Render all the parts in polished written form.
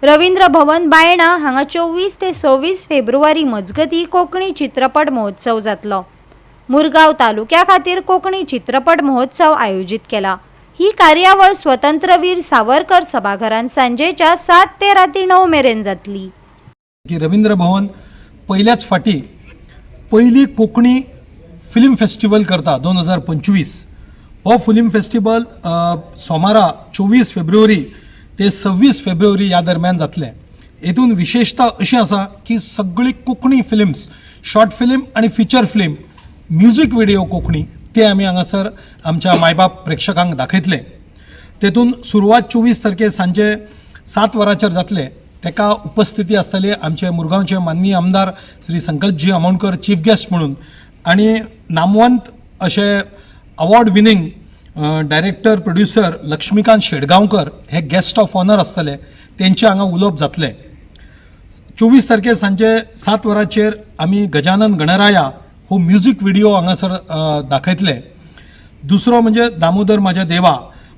रवींद्र भवन बायणा हांगा 24 ते 26 फेब्रुवारी मजगती कोंकणी चित्रपट महोत्सव जातलो। मुरगांव तालुक्या खातीर कोंकणी चित्रपट महोत्सव आयोजित केला। ही कार्यावळ स्वतंत्रवीर सावरकर सभाघरांत सांजेच्या 7 ते राती 9 मेरेन जातली। रवींद्र भवन पहिल्याच फाटी पहिली कोंकणी फिल्म फेस्टिवल करता 2025। हो फिल्म फेस्टिवल सोमारा 24 फेब्रुवारी ते 26 फेब्रुवारी ह्या दरम्यान जातले। हेतून विशेषता अशी आसा की सगळी कोंकणी फिल्म्स, शॉर्ट फिल्म आणि feature film, music video Konkani ते आमी हांगासर आमच्या मायबाप प्रेक्षकांक दाखयतले। तेतून सुरवात 24 तारखेर सांजे 7 वरांचेर जातले। तेका उपस्थिती आसतली आमचे मुरगांवचे माननीय आमदार श्री संकल्पजी आमोणकर चीफ गेस्ट म्हणून, आणि नामवंत असे award winning director producer Laxmikant Shedgaonkar हे गेस्ट ऑफ ऑनर आसतले। तेंचे हांगा उलोवप जातले। 24 तारखेर सांजे 7 वरांचेर आमी गजानन गणराया हो म्युझिक व्हिडिओ हांगासर दाखयतले। दुसरो म्हणजे दामोदर म्हाज्या देवा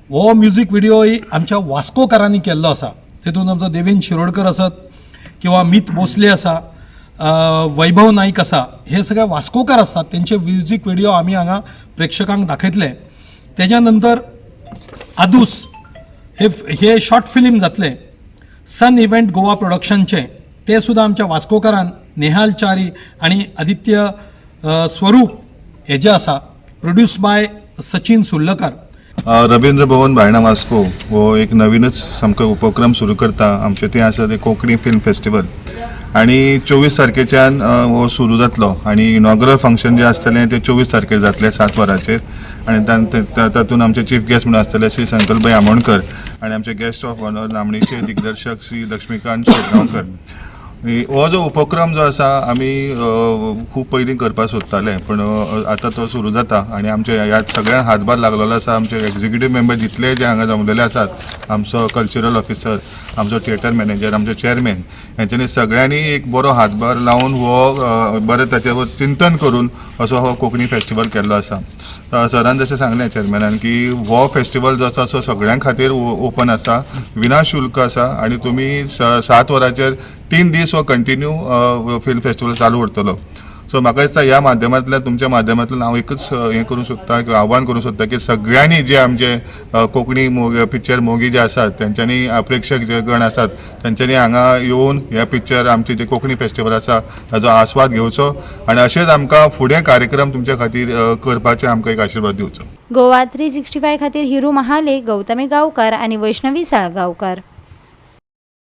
हो म्युझिक व्हिडिओ आमच्या वास्कोकारांनी केल्लो आसा। तेतून आमचो देवेंद्र शिरोडकर आसत किंवा मीत भोसले आसा, वैभव नाईक आसा, हे सगळे वास्कोकार असतात। त्यांचे म्युझिक व्हिडिओ आमी हांगा प्रेक्षकांक दाखयतले। तेच्या नंतर आदूस हे शॉर्ट फिल्म जातले सन इव्हेंट गोवा प्रोडक्शनचे। ते सुद्धा आमच्या वास्कोकारान नेहाल चारी आणि आदित्य स्वरूप हे जे आसा, प्रोड्यूस बाय सचिन सुर्लकर। रवींद्र भवन बायणा वास्को हो एक नवीनच सामको उपक्रम सुरू करता। आमचे ते आसा ते कोंकणी फिल्म फेस्टिवल, आणि 24 तारखेच्यान हो सुरू जातलो। आणि इनॉग्रल फंक्शन जे आसतलें ते 24 तारखेर जातले 7 वरांचेर। आणि तातूंत आमचे चीफ गेस्ट म्हणून आसतले श्री संकल्पभाई आमोणकर आणि आमचे गेस्ट ऑफ ऑनर नामणेचे दिग्दर्शक श्री लक्ष्मीकांत शेटगांवकर। हो जो उपक्रम जो आसा आमी खूब पयलीं करपाक सोदताले, पण आतां तो सुरू जाता। आणि आमचे ह्या सगळ्यांक हातभार लागलेलो आसा। आमचे एक्झिक्युटीव मेंबर जितले जे हांगा जमलेले आसात, आमचो कल्चरल ऑफिसर, आमचो थिएटर मॅनेजर, आमचो चेअरमॅन, हेंच्यांनी सगळ्यांनी एक बरो हातभार लावन हो बरें ताचेर चिंतन करून असो हो कोंकणी फेस्टिवल केल्लो आसा। सरान जशें सांगलें चेअरमॅनान की हो फेस्टिवल जो आसा तो सगळ्यां खातीर ओपन आसा, विना शुल्क आसा। आणि तुमी 7 वरांचेर 3 दीस हो कंटिन्यू फिल्म फेस्टिवल चालू उरतलो। सो म्हाका दिसता ह्या माध्यमांतल्यान, तुमच्या माध्यमांतल्यान हांव एकच हें करूंक सोदता किंवा आव्हान करूंक सोदता की सगळ्यांनी जे आमचे कोंकणी पिक्चर मोगी जे आसात तेंच्यांनी, प्रेक्षक जे गण आसात तेंच्यांनी हांगा येवन ह्या पिक्चर आमचे जे कोंकणी फेस्टिवल आसा ताचो आस्वाद घेवचो, आणि अशेंच आमकां फुडें कार्यक्रम तुमच्या खातीर करपाचे आमकां एक आशिर्वाद दिवचो। गोवा 365 खातीर हिरू महाले, गौतमी गांवकार आणि वैष्णवी साळगांवकार।